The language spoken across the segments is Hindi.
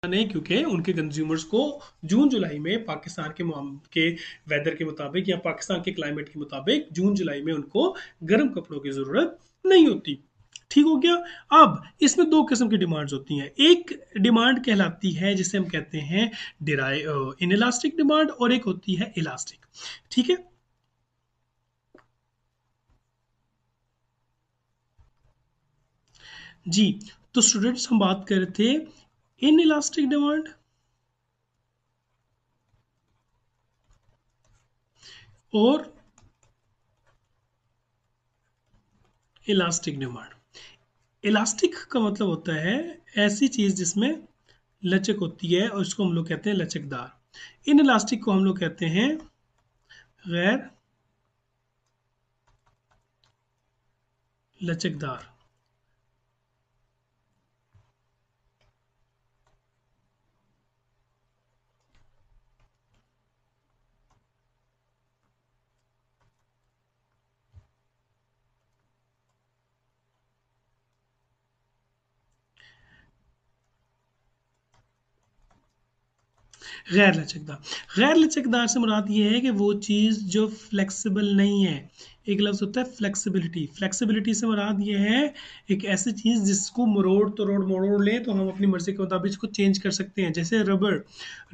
नहीं, क्योंकि उनके कंज्यूमर्स को जून जुलाई में पाकिस्तान के वेदर के मुताबिक या पाकिस्तान के क्लाइमेट के मुताबिक जून जुलाई में उनको गर्म कपड़ों की ज़रूरत नहीं होती। ठीक हो गया। अब इसमें दो किस्म की डिमांड्स होती हैं। एक डिमांड कहलाती है जिसे हम कहते हैं इनइलास्टिक डिमांड, और एक होती है इलास्टिक। ठीक है जी। तो स्टूडेंट्स, हम बात कर रहे थे इन इलास्टिक डिमांड और इलास्टिक डिमांड। इलास्टिक का मतलब होता है ऐसी चीज जिसमें लचक होती है, और इसको हम लोग कहते हैं लचकदार। इन इलास्टिक को हम लोग कहते हैं गैर लचकदार। गैर लचकदार से मुराद ये है कि वो चीज़ जो फ्लेक्सिबल नहीं है। एक लफ्ज़ होता है फ्लेक्सिबिलिटी। फ्लेक्सिबिलिटी से मुराद ये है एक ऐसी चीज़ जिसको मरोड़ तोड़ मोड़ लें तो हम अपनी मर्ज़ी के मुताबिक इसको चेंज कर सकते हैं। जैसे रबर।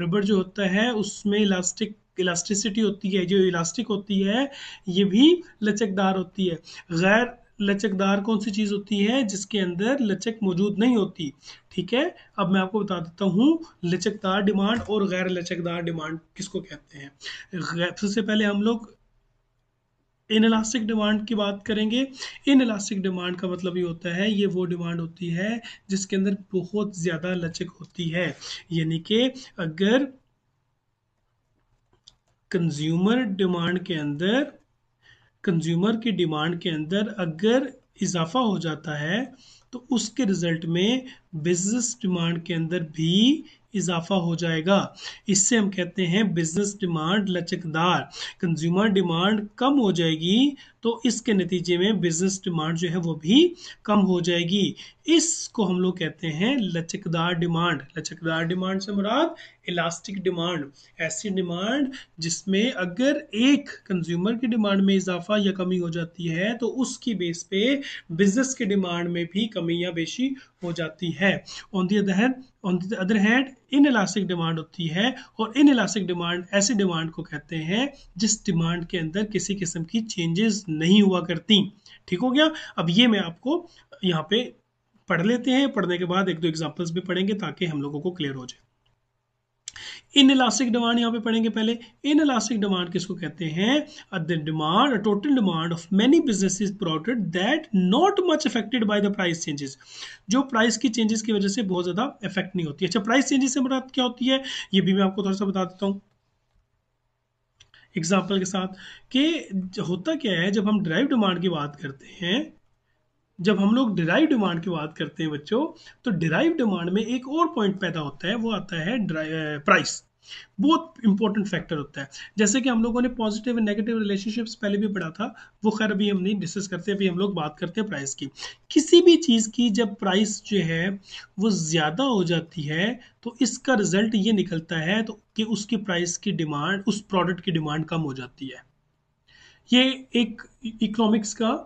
रबर जो होता है उसमें इलास्टिसिटी होती है, जो इलास्टिक होती है ये भी लचकदार होती है। गैर लचकदार कौन सी चीज़ होती है? जिसके अंदर लचक मौजूद नहीं होती। ठीक है, अब मैं आपको बता देता हूँ लचकदार डिमांड और गैर लचकदार डिमांड किसको कहते हैं। सबसे पहले हम लोग इनइलास्टिक डिमांड की बात करेंगे। इनइलास्टिक डिमांड का मतलब ये होता है, ये वो डिमांड होती है जिसके अंदर बहुत ज़्यादा लचक होती है। यानी कि अगर कंज्यूमर डिमांड के अंदर कंज्यूमर की डिमांड के अंदर अगर इजाफा हो जाता है तो उसके रिजल्ट में बिजनेस डिमांड के अंदर भी इजाफा हो जाएगा। इससे हम कहते हैं बिजनेस डिमांड लचकदार। कंज्यूमर डिमांड कम हो जाएगी तो इसके नतीजे में बिजनेस डिमांड जो है वो भी कम हो जाएगी। इसको हम लोग कहते हैं लचकदार डिमांड। लचकदार डिमांड से मुराद इलास्टिक डिमांड, ऐसी डिमांड जिसमें अगर एक कंज्यूमर की डिमांड में इजाफा या कमी हो जाती है तो उसकी बेस पे बिजनेस की डिमांड में भी कमी या बेशी हो जाती है। On the other hand in elastic demand होती है, और इन इलास्टिक डिमांड ऐसी डिमांड को कहते हैं जिस डिमांड के अंदर किसी किस्म की चेंजेस नहीं हुआ करती। ठीक हो गया। अब ये मैं आपको यहाँ पे पढ़ लेते हैं, पढ़ने के बाद एक दो एग्जांपल्स भी पढ़ेंगे ताकि हम लोगों को क्लियर हो जाए। इन इलास्टिक डिमांड यहाँ पे पढ़ेंगे पहले। इन इलास्टिक डिमांड किसको कहते हैं? The demand total demand of many businesses product that not much affected by the price changes. जो प्राइस की चेंजेस की वजह से बहुत ज़्यादा इफेक्ट नहीं होती। अच्छा, प्राइस चेंजेस से मुराद क्या होती है ये भी मैं आपको थोड़ा सा बता देता हूँ एग्जाम्पल के साथ। कि होता क्या है, जब हम ड्राइव डिमांड की बात करते हैं, जब हम लोग डिराइव डिमांड की बात करते हैं बच्चों, तो डिराइव डिमांड में एक और पॉइंट पैदा होता है, वो आता है प्राइस। बहुत इंपॉर्टेंट फैक्टर होता है। जैसे कि हम लोगों ने पॉजिटिव एंड नेगेटिव रिलेशनशिप्स पहले भी पढ़ा था, वो खैर अभी हम नहीं डिस्कस करते, अभी हम लोग बात करते हैं प्राइस की। किसी भी चीज़ की जब प्राइस जो है वो ज़्यादा हो जाती है तो इसका रिजल्ट ये निकलता है तो कि उसकी प्राइस की डिमांड, उस प्रोडक्ट की डिमांड कम हो जाती है। ये एक इकोनॉमिक्स का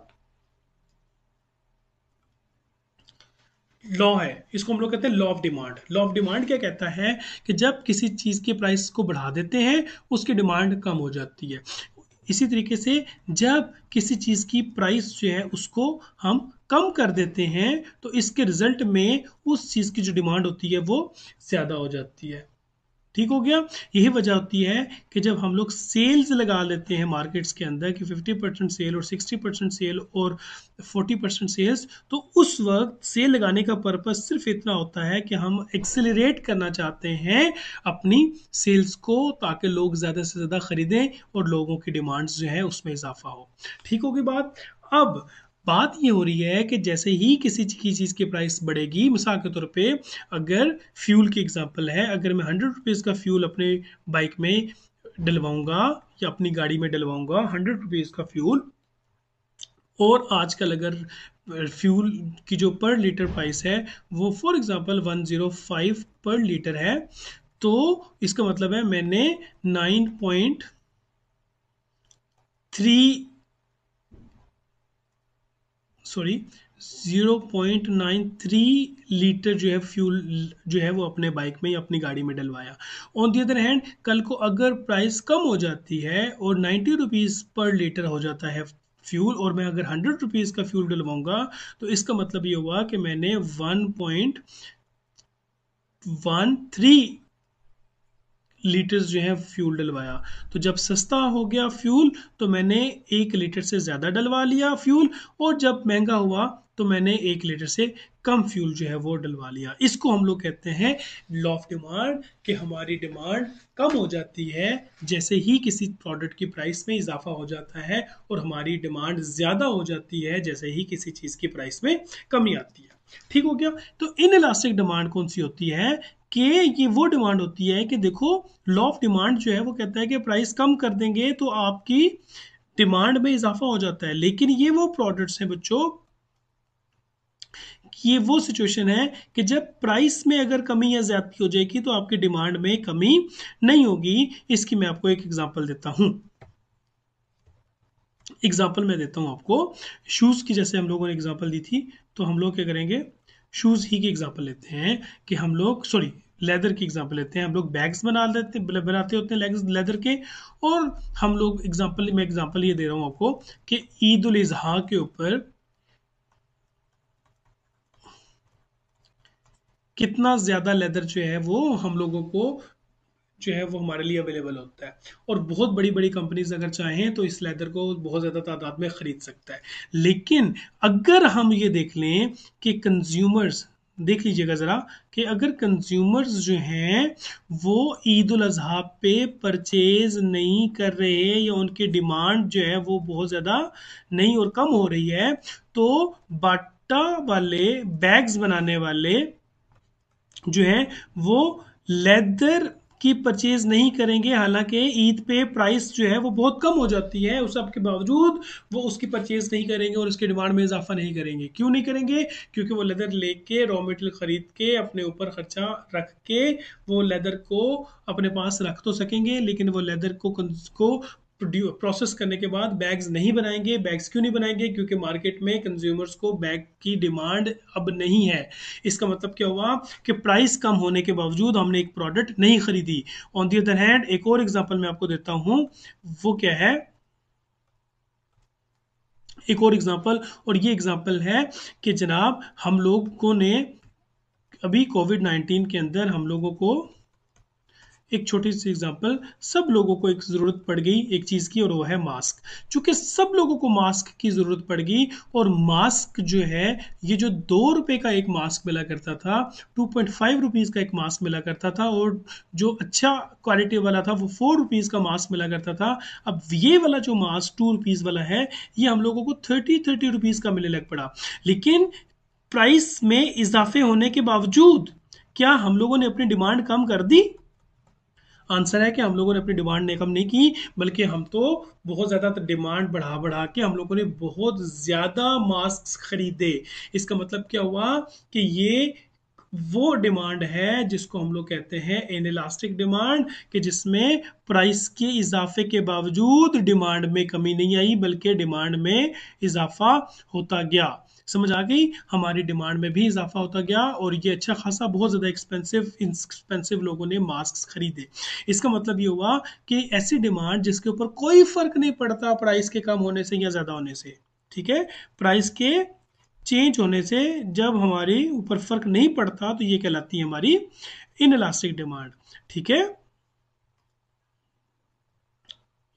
लॉ है, इसको हम लोग कहते हैं law of demand. Law of demand क्या कहता है कि जब किसी चीज़ के प्राइस को बढ़ा देते हैं उसकी डिमांड कम हो जाती है। इसी तरीके से जब किसी चीज़ की प्राइस जो है उसको हम कम कर देते हैं तो इसके रिजल्ट में उस चीज़ की जो डिमांड होती है वो ज़्यादा हो जाती है। ठीक हो गया। यही वजह होती है कि जब हम लोग सेल्स लगा लेते हैं मार्केट्स के अंदर कि 50% सेल और 60% सेल और 40% सेल्स, तो उस वक्त सेल लगाने का पर्पस सिर्फ इतना होता है कि हम एक्सेलरेट करना चाहते हैं अपनी सेल्स को, ताकि लोग ज़्यादा से ज़्यादा ख़रीदें और लोगों की डिमांड्स जो है उसमें इजाफा हो। ठीक होगी बात। अब बात ये हो रही है कि जैसे ही किसी की चीज़ की प्राइस बढ़ेगी, मिसाल के तौर पे अगर फ्यूल की एग्जांपल है, अगर मैं 100 रुपीज़ का फ्यूल अपने बाइक में डलवाऊंगा या अपनी गाड़ी में डलवाऊंगा 100 रुपीज़ का फ्यूल, और आजकल अगर फ्यूल की जो पर लीटर प्राइस है वो फॉर एग्जांपल 105 पर लीटर है, तो इसका मतलब है मैंने 0.93 लीटर जो है फ्यूल जो है वो अपने बाइक में या अपनी गाड़ी में डलवाया। ऑन दी अदर हैंड कल को अगर प्राइस कम हो जाती है और 90 रुपीज़ पर लीटर हो जाता है फ्यूल, और मैं अगर 100 रुपीज़ का फ्यूल डलवाऊंगा, तो इसका मतलब ये हुआ कि मैंने 1.13 लीटर्स जो है फ्यूल डलवाया। तो जब सस्ता हो गया फ्यूल तो मैंने 1 लीटर से ज़्यादा डलवा लिया फ्यूल, और जब महंगा हुआ तो मैंने 1 लीटर से कम फ्यूल जो है वो डलवा लिया। इसको हम लोग कहते हैं लॉ ऑफ डिमांड, कि हमारी डिमांड कम हो जाती है जैसे ही किसी प्रोडक्ट की प्राइस में इजाफा हो जाता है, और हमारी डिमांड ज़्यादा हो जाती है जैसे ही किसी चीज़ की प्राइस में कमी आती है। ठीक हो गया। तो इन इलास्टिक डिमांड कौन सी होती है कि ये वो डिमांड होती है कि देखो, लॉ ऑफ डिमांड जो है वो कहता है कि प्राइस कम कर देंगे तो आपकी डिमांड में इजाफा हो जाता है, लेकिन ये वो प्रोडक्ट्स हैं बच्चों, ये वो सिचुएशन है कि जब प्राइस में अगर कमी या ज्यादती हो जाएगी तो आपकी डिमांड में कमी नहीं होगी। इसकी मैं आपको एक एग्जांपल देता हूं। एग्जांपल मैं देता हूं आपको शूज की, जैसे हम लोगों ने एग्जांपल दी थी, तो हम लोग क्या करेंगे, शूज ही की एग्जांपल लेते हैं कि हम लोग सॉरी लेदर की एग्जांपल लेते हैं। हम लोग बैग्स बनाते होते हैं लेदर के, और हम लोग मैं एग्जांपल ये दे रहा हूं आपको कि ईद उल अजहा के ऊपर कितना ज्यादा लेदर जो है वो हम लोगों को जो है वो हमारे लिए अवेलेबल होता है, और बहुत बड़ी बड़ी कंपनीज अगर चाहें तो इस लेदर को बहुत ज़्यादा तादाद में ख़रीद सकता है। लेकिन अगर हम ये देख लें कि कंज्यूमर्स, देख लीजिएगा ज़रा, कि अगर कंज्यूमर्स जो हैं वो ईद उल अजहा पे परचेज नहीं कर रहे, या उनकी डिमांड जो है वो बहुत ज़्यादा नहीं और कम हो रही है, तो बाटा वाले, बैग्स बनाने वाले जो है वो लेदर की परचेज नहीं करेंगे। हालांकि ईद पे प्राइस जो है वो बहुत कम हो जाती है, उस सब के बावजूद वो उसकी परचेज नहीं करेंगे और उसकी डिमांड में इजाफा नहीं करेंगे। क्यों नहीं करेंगे? क्योंकि वो लेदर लेके रॉ मटेरियल खरीद के अपने ऊपर खर्चा रख के वो लेदर को अपने पास रख तो सकेंगे, लेकिन वो लेदर को प्रोसेस करने के बाद बैग्स नहीं बनाएंगे। बैग्स क्यों नहीं बनाएंगे? क्योंकि मार्केट में कंज्यूमर्स को बैग की डिमांड अब नहीं है। इसका मतलब क्या हुआ कि प्राइस कम होने के बावजूद हमने एक प्रोडक्ट नहीं खरीदी। ऑन दी अदर हैंड एक और एग्जांपल मैं आपको देता हूं, वो क्या है, एक और एग्जांपल, और ये एग्जांपल है कि जनाब हम लोगों ने अभी कोविड-19 के अंदर हम लोगों को एक छोटी सी एग्जांपल, सब लोगों को एक ज़रूरत पड़ गई एक चीज़ की, और वो है मास्क। चूंकि सब लोगों को मास्क की ज़रूरत पड़ गई, और मास्क जो है ये जो 2 रुपए का एक मास्क मिला करता था, 2.5 रुपीज़ का एक मास्क मिला करता था, और जो अच्छा क्वालिटी वाला था वो 4 रुपीज़ का मास्क मिला करता था। अब ये वाला जो मास्क 2 रुपीज़ वाला है, ये हम लोगों को 30 रुपीज़ का मिलने लग पड़ा। लेकिन प्राइस में इजाफे होने के बावजूद क्या हम लोगों ने अपनी डिमांड कम कर दी? आंसर है कि हम लोगों ने अपनी डिमांड ने कम नहीं की, बल्कि हम तो बहुत ज़्यादा डिमांड बढ़ा बढ़ा के हम लोगों ने बहुत ज़्यादा मास्क खरीदे। इसका मतलब क्या हुआ कि ये वो डिमांड है जिसको हम लोग कहते हैं इनइलास्टिक डिमांड, कि जिसमें प्राइस के इजाफे के बावजूद डिमांड में कमी नहीं आई, बल्कि डिमांड में इजाफा होता गया। समझ आ गई? हमारी डिमांड में भी इजाफा होता गया, और ये अच्छा खासा बहुत ज़्यादा एक्सपेंसिव लोगों ने मास्क खरीदे। इसका मतलब ये हुआ कि ऐसी डिमांड जिसके ऊपर कोई फर्क नहीं पड़ता प्राइस के कम होने से या ज़्यादा होने से, ठीक है, प्राइस के चेंज होने से जब हमारे ऊपर फर्क नहीं पड़ता, तो ये कहलाती है हमारी इनइलास्टिक डिमांड। ठीक है,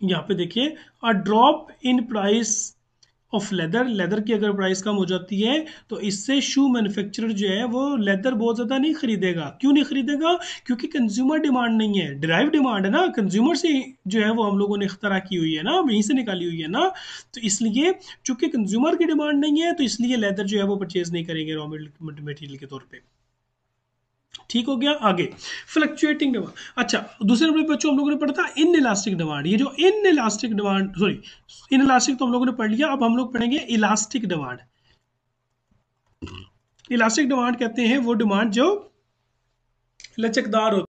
यहाँ पे देखिए, a drop in price of leather की अगर प्राइस कम हो जाती है तो इससे शू मैन्युफैक्चरर जो है वो लेदर बहुत ज़्यादा नहीं खरीदेगा। क्यों नहीं खरीदेगा? क्योंकि कंज्यूमर डिमांड नहीं है, डिराइव डिमांड है ना, कंज्यूमर से जो है वो हम लोगों ने इख्तरा की हुई है ना, वहीं से निकाली हुई है ना। तो इसलिए चूंकि कंज्यूमर की डिमांड नहीं है, तो इसलिए लेदर जो है वो परचेज नहीं करेंगे रॉ मटेरियल के तौर पर। ठीक हो गया। आगे फ्लक्चुएटिंग डिमांड। अच्छा, दूसरे नंबर पे बच्चों हम लोगों ने पढ़ा था इन इलास्टिक डिमांड। ये जो in elastic demand, sorry, in elastic तो हम लोगों ने पढ़ लिया, अब हम लोग पढ़ेंगे इलास्टिक डिमांड। इलास्टिक डिमांड कहते हैं वो डिमांड जो लचकदार होती